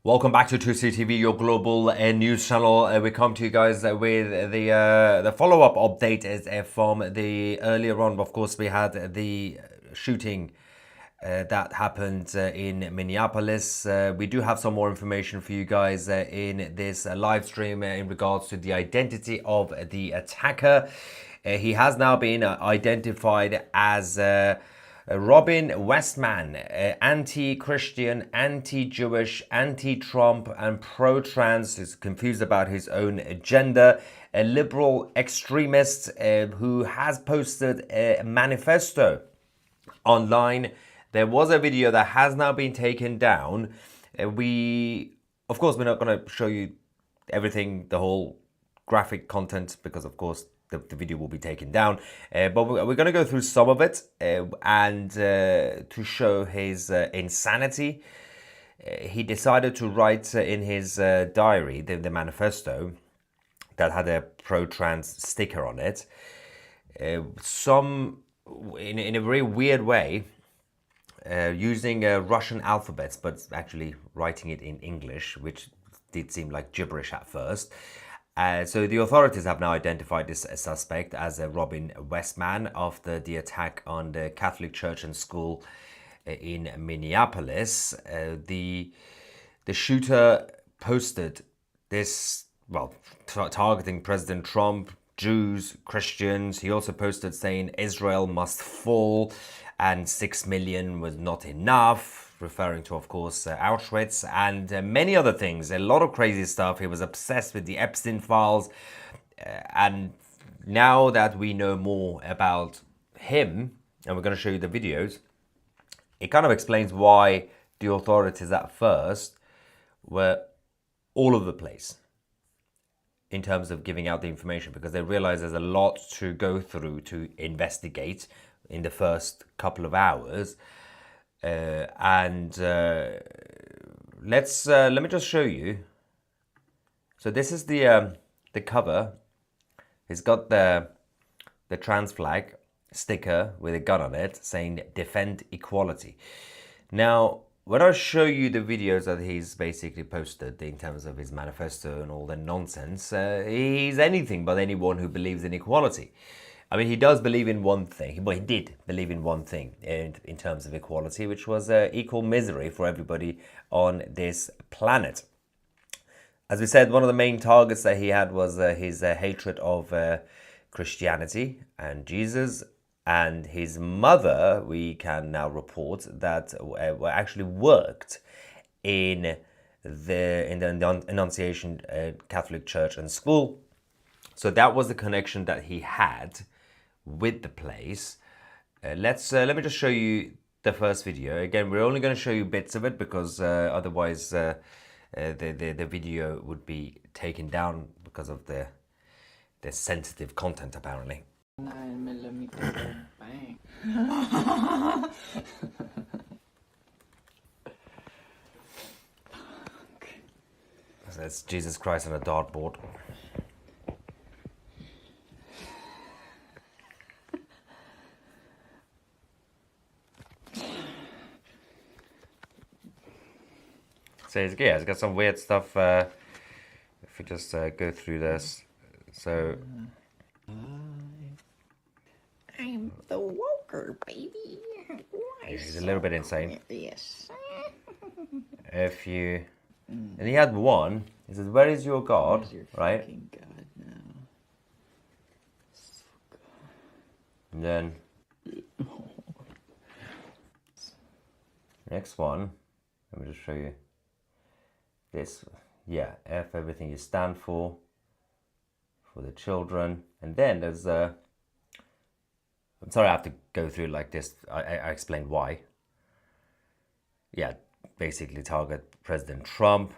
Welcome back to Tousi TV, your global news channel. We come to you guys with the follow-up update is from the earlier on. Of course, we had the shooting that happened in Minneapolis. We do have some more information for you guys in this live stream in regards to the identity of the attacker. He has now been identified as Robin Westman, anti-Christian, anti-Jewish, anti-Trump, and pro-trans. He's confused about his own agenda. A liberal extremist who has posted a manifesto online. There was a video that has now been taken down. Of course, we're not going to show you everything, the whole graphic content, because of course the video will be taken down, but we're going to go through some of it and to show his insanity. He decided to write in his diary, the manifesto, that had a pro-trans sticker on it, in a very weird way, using Russian alphabets, but actually writing it in English, which did seem like gibberish at first. So the authorities have now identified this suspect as Robin Westman after the attack on the Catholic church and school in Minneapolis. The shooter posted this, well, targeting President Trump, Jews, Christians. He also posted saying Israel must fall and 6 million was not enough, referring to, of course, Auschwitz, and many other things. A lot of crazy stuff. He was obsessed with the Epstein files. And now that we know more about him, and we're going to show you the videos, it kind of explains why the authorities at first were all over the place in terms of giving out the information, because they realize there's a lot to go through to investigate in the first couple of hours. Let me just show you. So this is the cover. It's got the trans flag sticker with a gun on it saying "Defend Equality." Now, when I show you the videos that he's basically posted in terms of his manifesto and all the nonsense, he's anything but anyone who believes in equality. I mean, he does believe in one thing. Well, he did believe in one thing in terms of equality, which was equal misery for everybody on this planet. As we said, one of the main targets that he had was his hatred of Christianity and Jesus. And his mother, we can now report, that actually worked in the Annunciation Catholic Church and School. So that was the connection that he had with the place. Let me just show you the first video. Again, we're only going to show you bits of it because otherwise the video would be taken down because of the sensitive content, apparently. 9mm bang. So that's Jesus Christ on a dartboard. So yeah, it's got some weird stuff. If we just go through this, so I'm the woker, baby. he's a little bit insane. Yes. If you, and he had one. He says, "Where is your God?" Where's your right? fucking God now? And then next one. Let me just show you. This, yeah, F everything you stand for the children. And then there's I'm sorry I have to go through like this. I explained why. Yeah, basically target President Trump.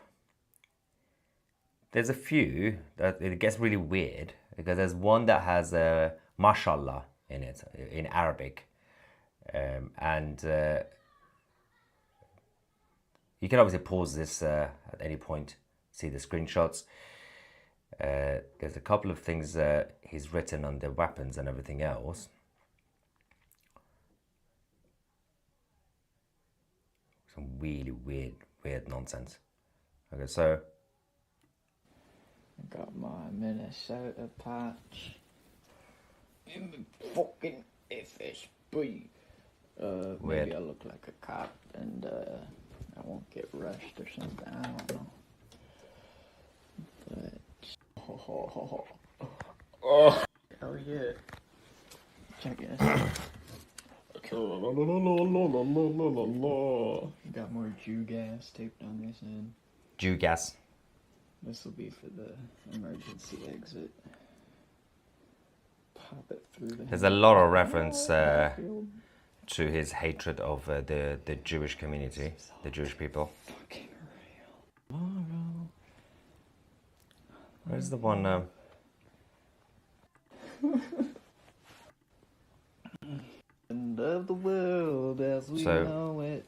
There's a few that it gets really weird because there's one that has mashallah in it in Arabic, and you can obviously pause this at any point, see the screenshots. There's a couple of things he's written on the weapons and everything else. Some really weird nonsense. Okay, so I got my Minnesota patch. In the fucking FSB. Weird. Maybe I look like a cop and I won't get rushed or something. I don't know. But oh yeah. Check it out. Got more Jew gas taped on this end. Jew gas. This will be for the emergency exit. Pop it through the. There's a lot of reference to his hatred of the Jewish community, the Jewish people. Fucking real. Tomorrow. Where's the one? End of the world as we know it,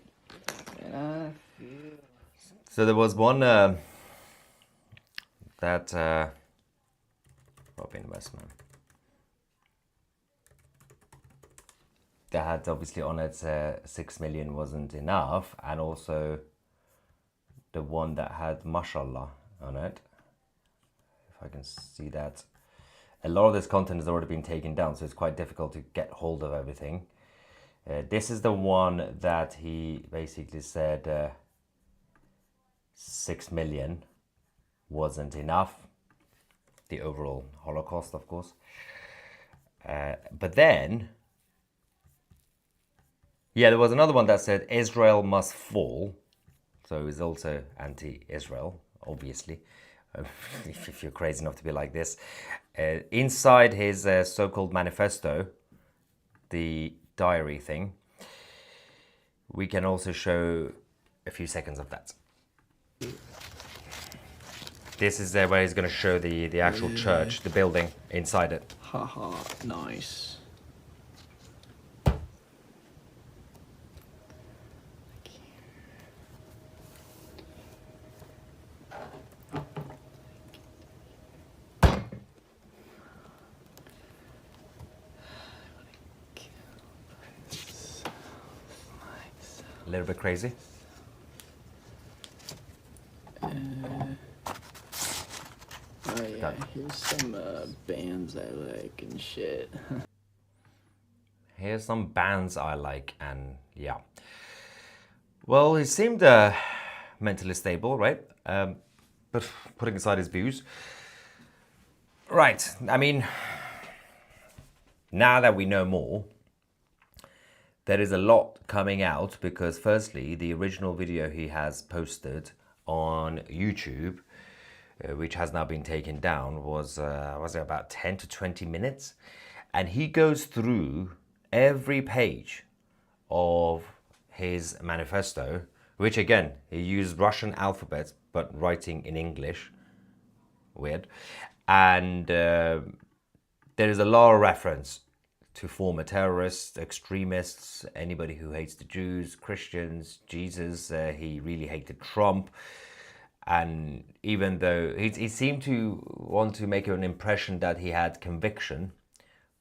and I feel. So there was one that Robin Westman that had obviously on it 6 million wasn't enough, and also the one that had mashallah on it. If I can see that. A lot of this content has already been taken down, so it's quite difficult to get hold of everything. This is the one that he basically said 6 million wasn't enough. The overall Holocaust, of course. But then, yeah, there was another one that said Israel must fall. So it was also anti-Israel, obviously. If you're crazy enough to be like this. Inside his so-called manifesto, the diary thing, we can also show a few seconds of that. This is where he's going to show the actual church, the building inside it. Haha, nice. A little bit crazy. Oh yeah, here's some bands I like and shit. Here's some bands I like, and yeah. Well, he seemed mentally stable, right? But putting aside his views. Right, I mean, now that we know more, there is a lot coming out because firstly, the original video he has posted on YouTube, which has now been taken down, was it about 10 to 20 minutes? And he goes through every page of his manifesto, which again, he used Russian alphabet, but writing in English. Weird. And there is a lot of reference to former terrorists, extremists, anybody who hates the Jews, Christians, Jesus. He really hated Trump. And even though he seemed to want to make an impression that he had conviction,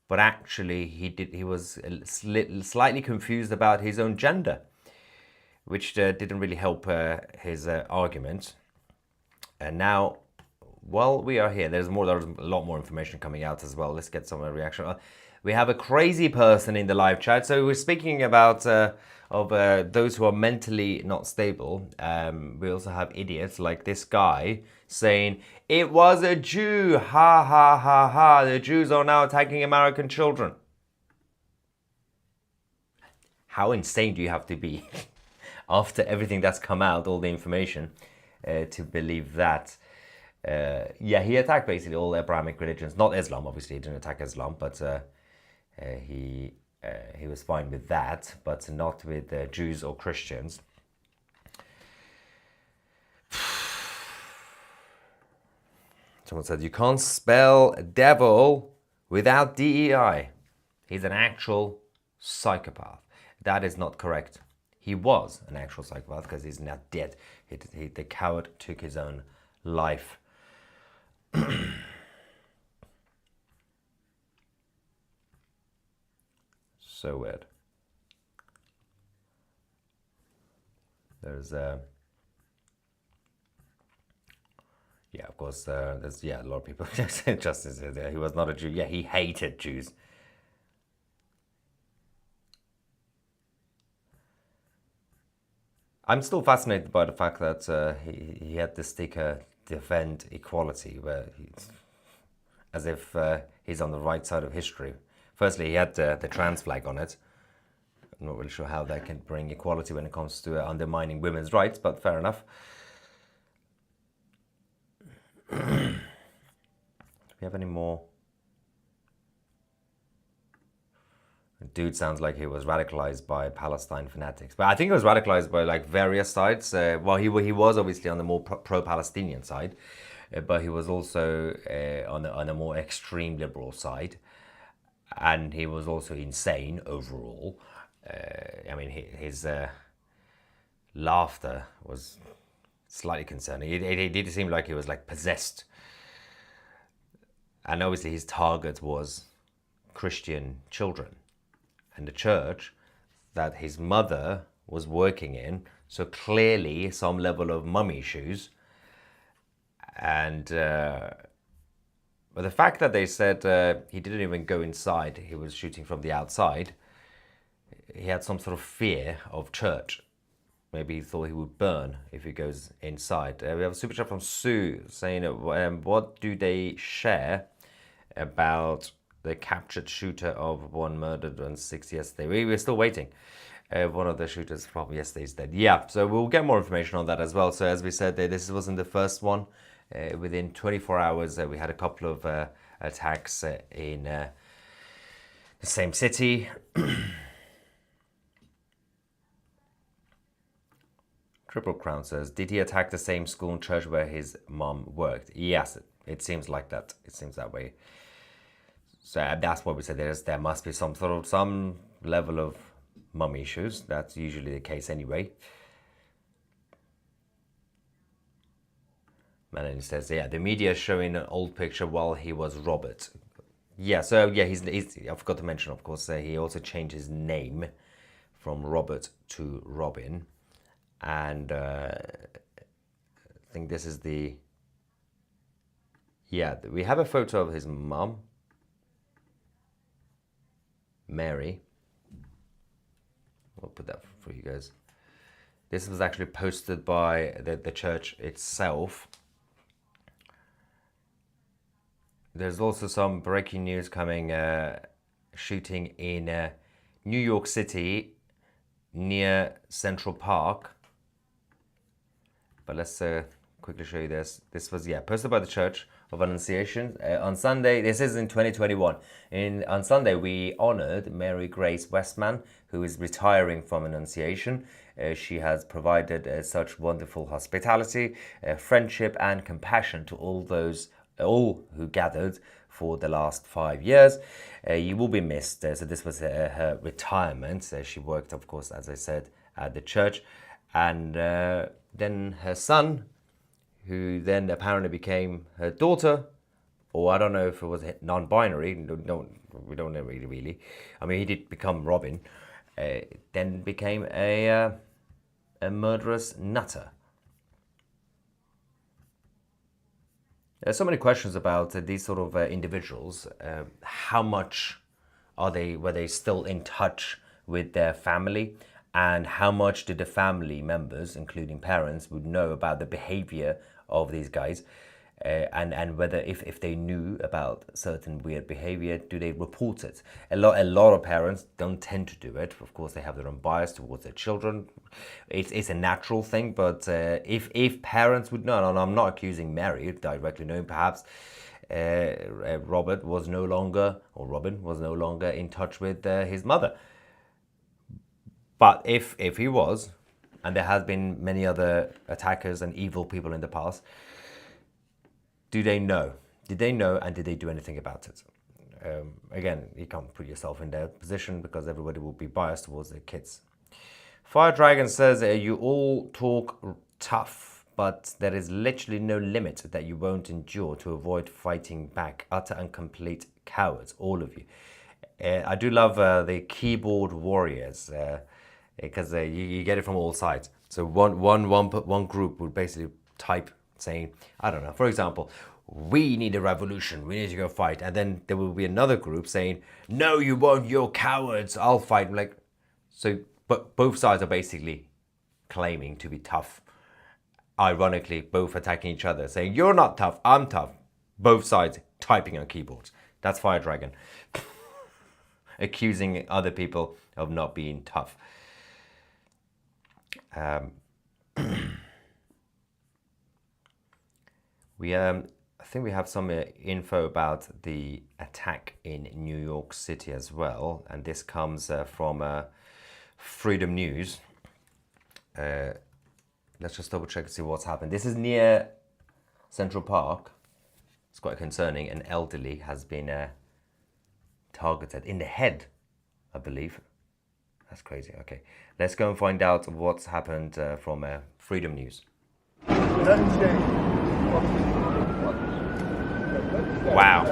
but actually he was slightly confused about his own gender, which didn't really help his argument. And now, while we are here, there's a lot more information coming out as well. Let's get some reaction. We have a crazy person in the live chat. So we're speaking about those who are mentally not stable. We also have idiots like this guy saying, it was a Jew, ha ha ha ha. The Jews are now attacking American children. How insane do you have to be after everything that's come out, all the information, to believe that? Yeah, he attacked basically all Abrahamic religions. Not Islam, obviously, he didn't attack Islam, but he was fine with that, but not with Jews or Christians. Someone said, you can't spell devil without DEI. He's an actual psychopath. That is not correct. He was an actual psychopath because he's not dead. The coward took his own life. So weird. There's yeah, of course, there's a lot of people Justice there. He was not a Jew. Yeah, he hated Jews. I'm still fascinated by the fact that he had this sticker, defend equality, where he's as if he's on the right side of history. Firstly, he had the trans flag on it. I'm not really sure how that can bring equality when it comes to undermining women's rights, but fair enough. Do we have any more? Dude sounds like he was radicalized by Palestine fanatics, but I think he was radicalized by like various sides. Well, he was obviously on the more pro-Palestinian side, but he was also on a more extreme liberal side, and he was also insane overall. I mean, his laughter was slightly concerning. It did seem like he was like possessed, and obviously his target was Christian children and the church that his mother was working in. So clearly some level of mum issues. And but the fact that they said he didn't even go inside, he was shooting from the outside, he had some sort of fear of church. Maybe he thought he would burn if he goes inside. We have a super chat from Sue saying, what do they share about the captured shooter of one murdered on 6 yesterday? We're still waiting. One of the shooters from yesterday is dead. Yeah, so we'll get more information on that as well. So as we said, this wasn't the first one. Within 24 hours, we had a couple of attacks in the same city. Triple Crown says, did he attack the same school and church where his mom worked? Yes, it seems like that. It seems that way. So that's what we said. There must be some level of mum issues. That's usually the case anyway. Melanie says, yeah, the media is showing an old picture while he was Robert. Yeah, so yeah, he's I forgot to mention, of course, he also changed his name from Robert to Robin. And I think this is the... Yeah, we have a photo of his mum, Mary. We'll put that for you guys. This was actually posted by the church itself. There's also some breaking news coming, shooting in New York City near Central Park. But let's quickly show you this. This was, posted by the Church of Annunciation on Sunday. This is in 2021. On Sunday, we honored Mary Grace Westman, who is retiring from Annunciation. She has provided such wonderful hospitality, friendship, and compassion to all who gathered for the last 5 years. You will be missed. So this was her retirement. She worked, of course, as I said, at the church. And then her son, who then apparently became her daughter, or I don't know if it was non-binary, we don't know really. I mean, he did become Robin, then became a murderous nutter. There's so many questions about these sort of individuals. How much were they still in touch with their family? And how much did the family members, including parents, would know about the behavior of these guys? And whether if they knew about certain weird behavior, do they report it? A lot of parents don't tend to do it. Of course, they have their own bias towards their children. It's a natural thing, but if parents would know, and I'm not accusing Mary directly, knowing perhaps Robin was no longer in touch with his mother. But if he was, and there has been many other attackers and evil people in the past, do they know? Did they know, and did they do anything about it? Again, you can't put yourself in their position because everybody will be biased towards their kids. Fire Dragon says, you all talk tough, but there is literally no limit that you won't endure to avoid fighting back. Utter and complete cowards, all of you. I do love the keyboard warriors. because you get it from all sides. So one group would basically type saying, I don't know, for example, we need a revolution, we need to go fight. And then there will be another group saying, no, you won't, you're cowards, I'll fight. Like, so, but both sides are basically claiming to be tough. Ironically, both attacking each other, saying, you're not tough, I'm tough. Both sides typing on keyboards. That's Fire Dragon. Accusing other people of not being tough. I think we have some info about the attack in New York City as well, and this comes from Freedom News. Let's just double check to see what's happened. This is near Central Park. It's quite concerning. An elderly has been targeted in the head, I believe. That's crazy. Okay, let's go and find out what's happened from Freedom News. Wow.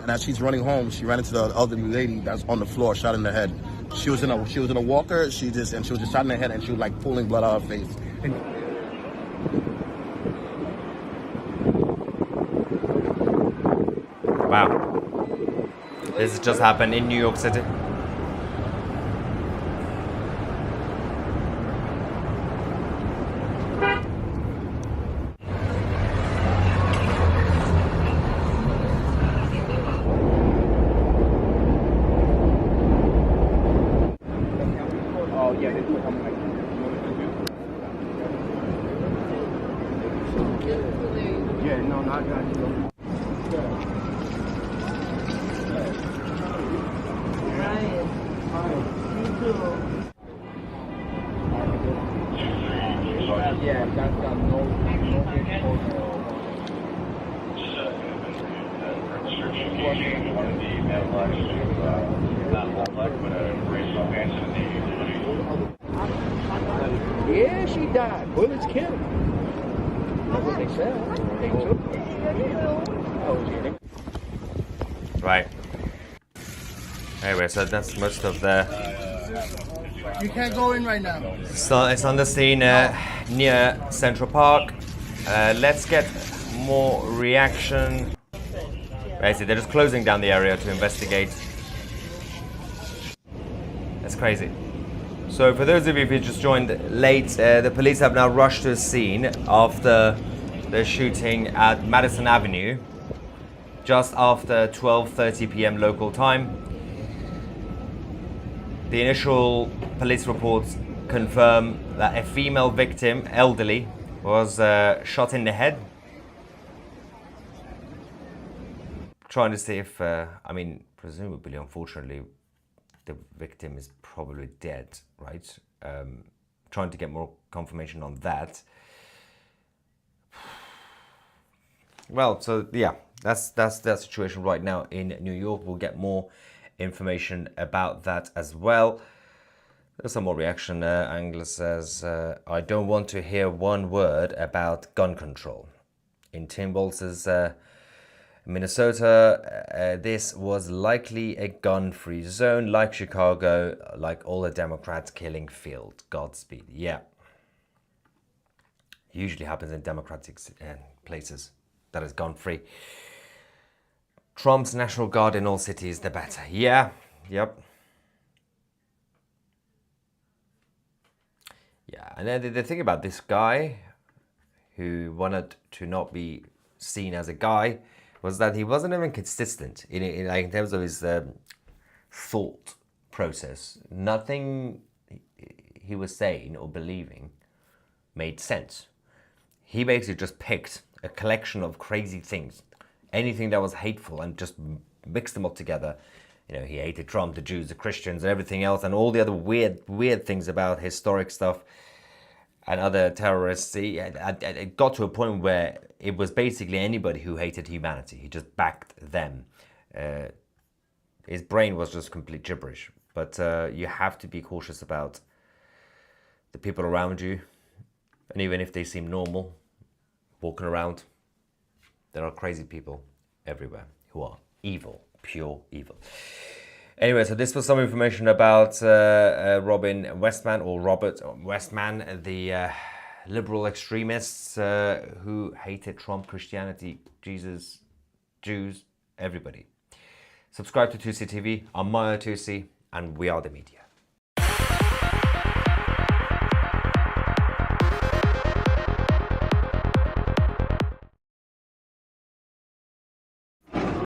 And as she's running home, she ran into the elderly lady that's on the floor, shot in the head. She was in a walker. She was just shot in the head, and she was like pulling blood out of her face. Wow. This has just happened in New York City. Yeah, no, not that. Yeah, that's got no yeah, she died. Bullets killed her. That's what they said. They took her. Right. Anyway, so that's most of the... You can't go in right now. So it's on the scene near Central Park. Let's get more reaction. Basically, they're just closing down the area to investigate. That's crazy. So for those of you who just joined late, the police have now rushed to the scene after the shooting at Madison Avenue, just after 12:30 p.m. local time. The initial police reports confirm that a female victim, elderly, was shot in the head. Trying to see if, I mean, presumably, unfortunately, the victim is probably dead, right? Trying to get more confirmation on that. Well, so yeah, that's the situation right now in New York. We'll get more information about that as well. There's some more reaction. Angela says, I don't want to hear one word about gun control. In Tim Walz's Minnesota, this was likely a gun-free zone, like Chicago, like all the Democrats killing field. Godspeed. Yeah. Usually happens in democratic places that is gun-free. Trump's National Guard in all cities, the better. Yeah. Yep. Yeah, and then the thing about this guy who wanted to not be seen as a guy was that he wasn't even consistent in terms of his thought process. Nothing he was saying or believing made sense. He basically just picked a collection of crazy things, anything that was hateful, and just mixed them up together. You know, he hated Trump, the Jews, the Christians, and everything else, and all the other weird things about historic stuff and other terrorists. It got to a point where it was basically anybody who hated humanity. He just backed them. His brain was just complete gibberish. But you have to be cautious about the people around you. And even if they seem normal, walking around, there are crazy people everywhere who are evil, pure evil. Anyway, so this was some information about Robert Westman, the liberal extremists who hated Trump, Christianity, Jesus, Jews, everybody. Subscribe to Tousi TV. I'm Maya Tousi, and we are the media.